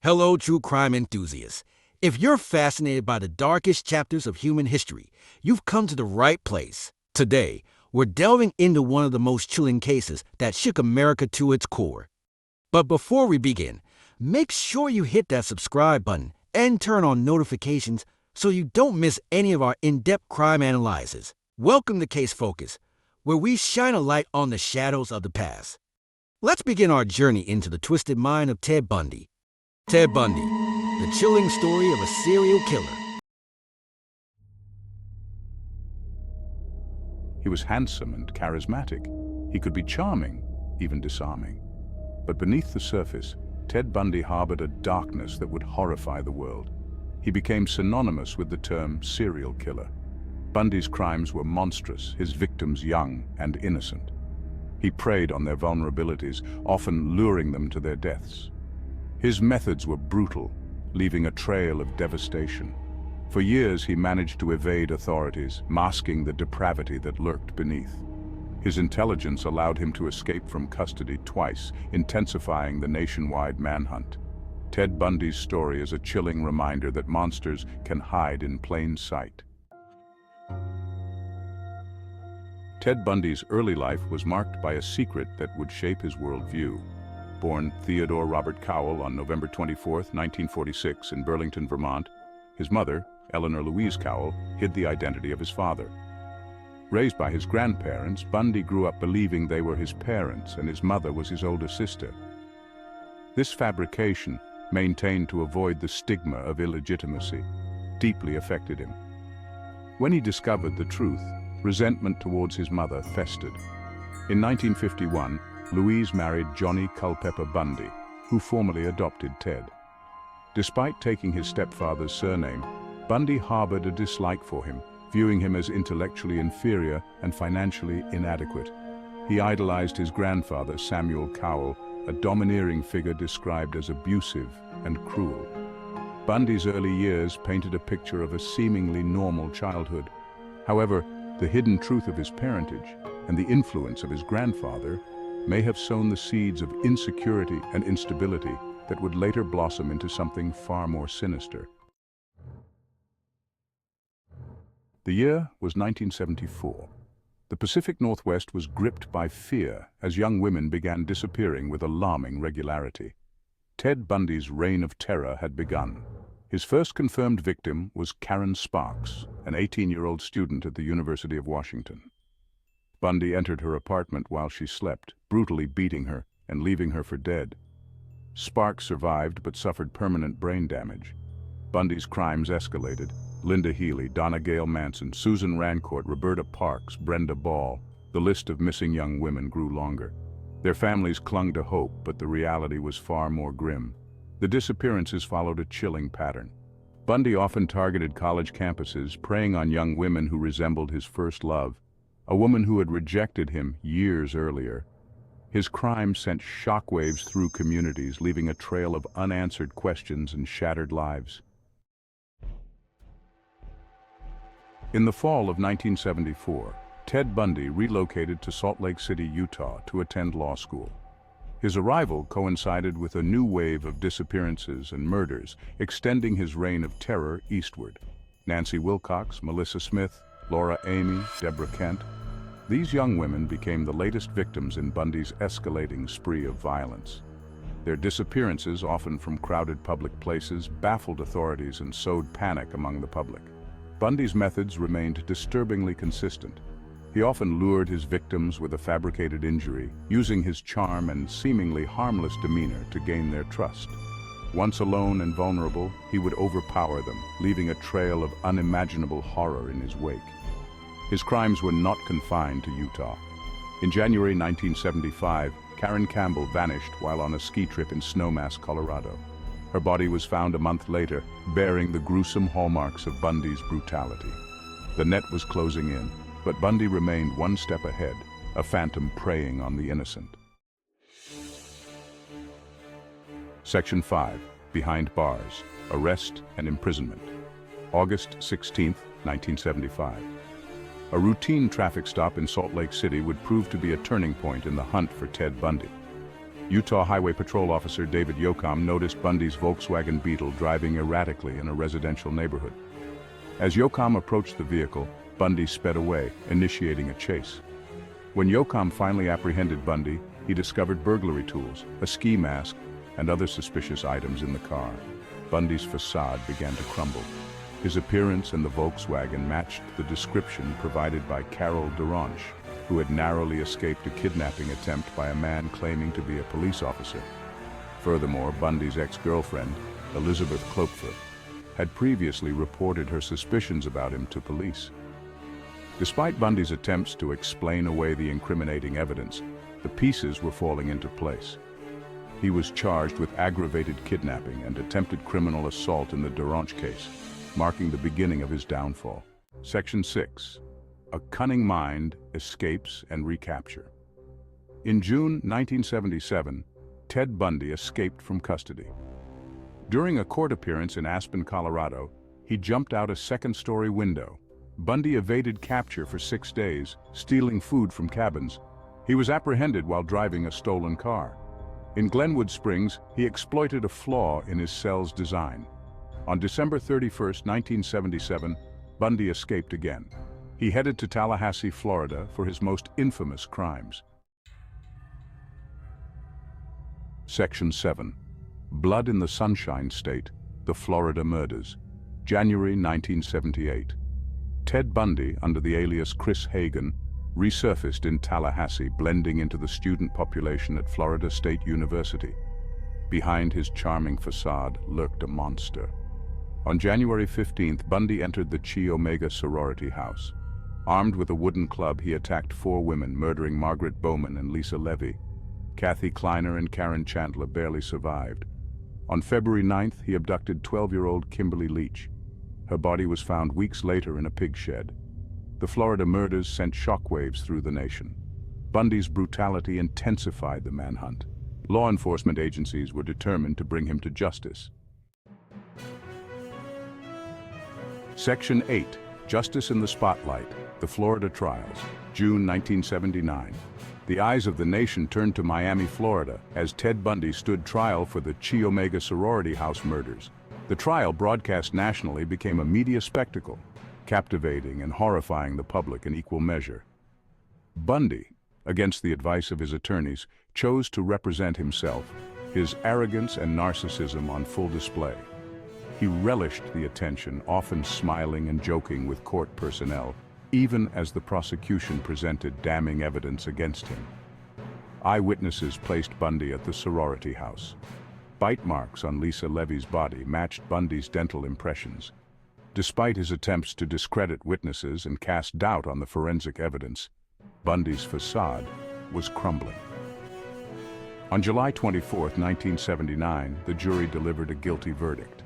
Hello, true crime enthusiasts. If you're fascinated by the darkest chapters of human history, you've come to the right place. Today, we're delving into one of the most chilling cases that shook America to its core. But before we begin, make sure you hit that subscribe button and turn on notifications so you don't miss any of our in-depth crime analyses. Welcome to Case Focus, where we shine a light on the shadows of the past. Let's begin our journey into the twisted mind of Ted Bundy. Ted Bundy, the chilling story of a serial killer. He was handsome and charismatic. He could be charming, even disarming. But beneath the surface, Ted Bundy harbored a darkness that would horrify the world. He became synonymous with the term serial killer. Bundy's crimes were monstrous, his victims young and innocent. He preyed on their vulnerabilities, often luring them to their deaths. His methods were brutal, leaving a trail of devastation. For years he managed to evade authorities, masking the depravity that lurked beneath. His intelligence allowed him to escape from custody twice, intensifying the nationwide manhunt. Ted Bundy's story is a chilling reminder that monsters can hide in plain sight. Ted Bundy's early life was marked by a secret that would shape his worldview. Born Theodore Robert Cowell on November 24, 1946 in Burlington, Vermont, his mother, Eleanor Louise Cowell, hid the identity of his father. Raised by his grandparents, Bundy grew up believing they were his parents and his mother was his older sister. This fabrication, maintained to avoid the stigma of illegitimacy, deeply affected him. When he discovered the truth, resentment towards his mother festered. In 1951, Louise married Johnny Culpepper Bundy, who formally adopted Ted. Despite taking his stepfather's surname, Bundy harbored a dislike for him, viewing him as intellectually inferior and financially inadequate. He idolized his grandfather, Samuel Cowell, a domineering figure described as abusive and cruel. Bundy's early years painted a picture of a seemingly normal childhood. However, the hidden truth of his parentage and the influence of his grandfather may have sown the seeds of insecurity and instability that would later blossom into something far more sinister. The year was 1974. The Pacific Northwest was gripped by fear as young women began disappearing with alarming regularity. Ted Bundy's reign of terror had begun. His first confirmed victim was Karen Sparks, an 18-year-old student at the University of Washington. Bundy entered her apartment while she slept, brutally beating her and leaving her for dead. Sparks survived but suffered permanent brain damage. Bundy's crimes escalated. Linda Healy, Donna Gail Manson, Susan Rancourt, Roberta Parks, Brenda Ball. The list of missing young women grew longer. Their families clung to hope, but the reality was far more grim. The disappearances followed a chilling pattern. Bundy often targeted college campuses, preying on young women who resembled his first love, a woman who had rejected him years earlier. His crimes sent shockwaves through communities, leaving a trail of unanswered questions and shattered lives. In the fall of 1974, Ted Bundy relocated to Salt Lake City, Utah to attend law school. His arrival coincided with a new wave of disappearances and murders, extending his reign of terror eastward. Nancy Wilcox, Melissa Smith, Laura Amy, Deborah Kent. These young women became the latest victims in Bundy's escalating spree of violence. Their disappearances, often from crowded public places, baffled authorities and sowed panic among the public. Bundy's methods remained disturbingly consistent. He often lured his victims with a fabricated injury, using his charm and seemingly harmless demeanor to gain their trust. Once alone and vulnerable, he would overpower them, leaving a trail of unimaginable horror in his wake. His crimes were not confined to Utah. In January 1975, Karen Campbell vanished while on a ski trip in Snowmass, Colorado. Her body was found a month later, bearing the gruesome hallmarks of Bundy's brutality. The net was closing in, but Bundy remained one step ahead, a phantom preying on the innocent. Section 5. Behind Bars. Arrest and Imprisonment. August 16, 1975. A routine traffic stop in Salt Lake City would prove to be a turning point in the hunt for Ted Bundy. Utah Highway Patrol Officer David Yoakum noticed Bundy's Volkswagen Beetle driving erratically in a residential neighborhood. As Yoakum approached the vehicle, Bundy sped away, initiating a chase. When Yoakum finally apprehended Bundy, he discovered burglary tools, a ski mask, and other suspicious items in the car. Bundy's facade began to crumble. His appearance and the Volkswagen matched the description provided by Carol Duranche, who had narrowly escaped a kidnapping attempt by a man claiming to be a police officer. Furthermore, Bundy's ex-girlfriend, Elizabeth Klopfer, had previously reported her suspicions about him to police. Despite Bundy's attempts to explain away the incriminating evidence, the pieces were falling into place. He was charged with aggravated kidnapping and attempted criminal assault in the Duranche case, marking the beginning of his downfall. Section 6. A cunning mind escapes and recapture. In June 1977, Ted Bundy escaped from custody. During a court appearance in Aspen, Colorado, he jumped out a second-story window. Bundy evaded capture for 6 days, stealing food from cabins. He was apprehended while driving a stolen car. In Glenwood Springs, he exploited a flaw in his cell's design. On December 31, 1977, Bundy escaped again. He headed to Tallahassee, Florida for his most infamous crimes. Section 7. Blood in the Sunshine State, the Florida Murders. January 1978. Ted Bundy, under the alias Chris Hagen, resurfaced in Tallahassee, blending into the student population at Florida State University. Behind his charming facade lurked a monster. On January 15th, Bundy entered the Chi Omega sorority house. Armed with a wooden club, he attacked 4 women, murdering Margaret Bowman and Lisa Levy. Kathy Kleiner and Karen Chandler barely survived. On February 9th, he abducted 12-year-old Kimberly Leach. Her body was found weeks later in a pig shed. The Florida murders sent shockwaves through the nation. Bundy's brutality intensified the manhunt. Law enforcement agencies were determined to bring him to justice. Section 8. Justice in the Spotlight, the Florida Trials, June 1979. The eyes of the nation turned to Miami, Florida, as Ted Bundy stood trial for the Chi Omega sorority house murders. The trial, broadcast nationally, became a media spectacle, captivating and horrifying the public in equal measure. Bundy, against the advice of his attorneys, chose to represent himself, his arrogance and narcissism on full display. He relished the attention, often smiling and joking with court personnel, even as the prosecution presented damning evidence against him. Eyewitnesses placed Bundy at the sorority house. Bite marks on Lisa Levy's body matched Bundy's dental impressions. Despite his attempts to discredit witnesses and cast doubt on the forensic evidence, Bundy's facade was crumbling. On July 24, 1979, the jury delivered a guilty verdict.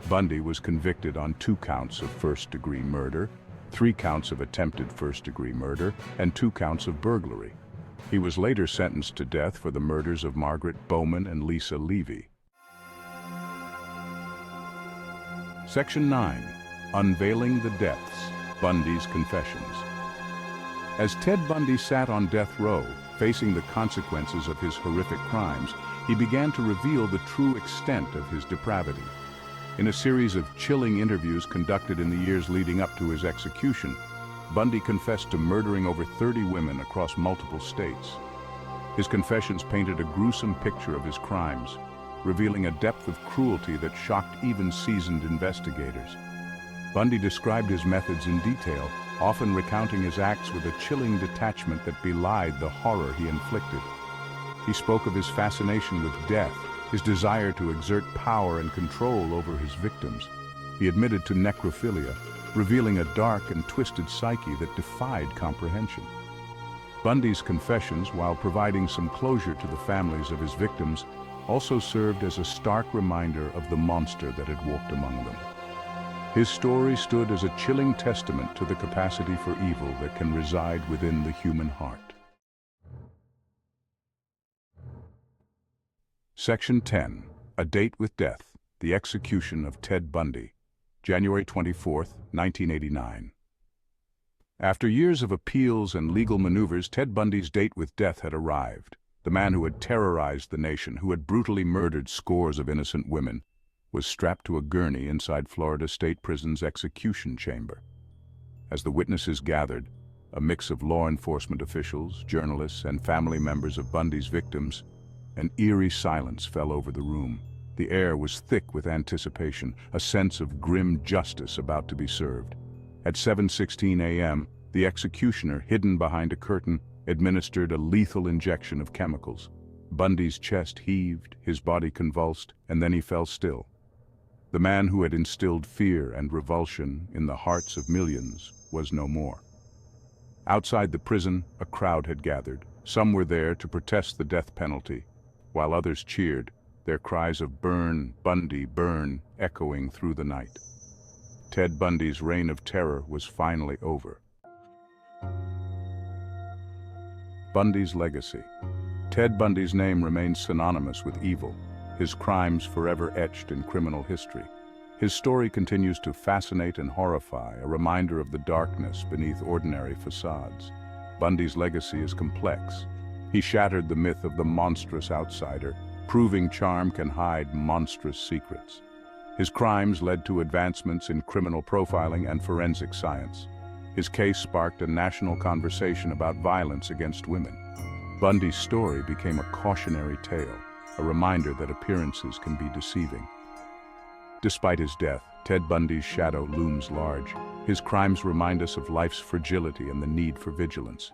Bundy was convicted on 2 counts of first-degree murder, 3 counts of attempted first-degree murder, and 2 counts of burglary. He was later sentenced to death for the murders of Margaret Bowman and Lisa Levy. Section 9. Unveiling the Depths, Bundy's Confessions. As Ted Bundy sat on death row, facing the consequences of his horrific crimes, he began to reveal the true extent of his depravity. In a series of chilling interviews conducted in the years leading up to his execution, Bundy confessed to murdering over 30 women across multiple states. His confessions painted a gruesome picture of his crimes, revealing a depth of cruelty that shocked even seasoned investigators. Bundy described his methods in detail, often recounting his acts with a chilling detachment that belied the horror he inflicted. He spoke of his fascination with death, his desire to exert power and control over his victims. He admitted to necrophilia, revealing a dark and twisted psyche that defied comprehension. Bundy's confessions, while providing some closure to the families of his victims, also served as a stark reminder of the monster that had walked among them. His story stood as a chilling testament to the capacity for evil that can reside within the human heart. Section 10. A Date with Death, the Execution of Ted Bundy, January 24, 1989. After years of appeals and legal maneuvers, Ted Bundy's date with death had arrived. the man who had terrorized the nation, who had brutally murdered scores of innocent women, was strapped to a gurney inside Florida State Prison's execution chamber. As the witnesses gathered, a mix of law enforcement officials, journalists, and family members of Bundy's victims, an eerie silence fell over the room. The air was thick with anticipation, a sense of grim justice about to be served. At 7:16 a.m., the executioner, hidden behind a curtain, administered a lethal injection of chemicals. Bundy's chest heaved, his body convulsed, and then he fell still. The man who had instilled fear and revulsion in the hearts of millions was no more. Outside the prison, a crowd had gathered. Some were there to protest the death penalty, while others cheered, their cries of "Burn, Bundy, burn," echoing through the night. Ted Bundy's reign of terror was finally over. Bundy's legacy. Ted Bundy's name remains synonymous with evil, his crimes forever etched in criminal history. His story continues to fascinate and horrify, a reminder of the darkness beneath ordinary facades. Bundy's legacy is complex. He shattered the myth of the monstrous outsider, proving charm can hide monstrous secrets. His crimes led to advancements in criminal profiling and forensic science. His case sparked a national conversation about violence against women. Bundy's story became a cautionary tale, a reminder that appearances can be deceiving. Despite his death, Ted Bundy's shadow looms large. His crimes remind us of life's fragility and the need for vigilance.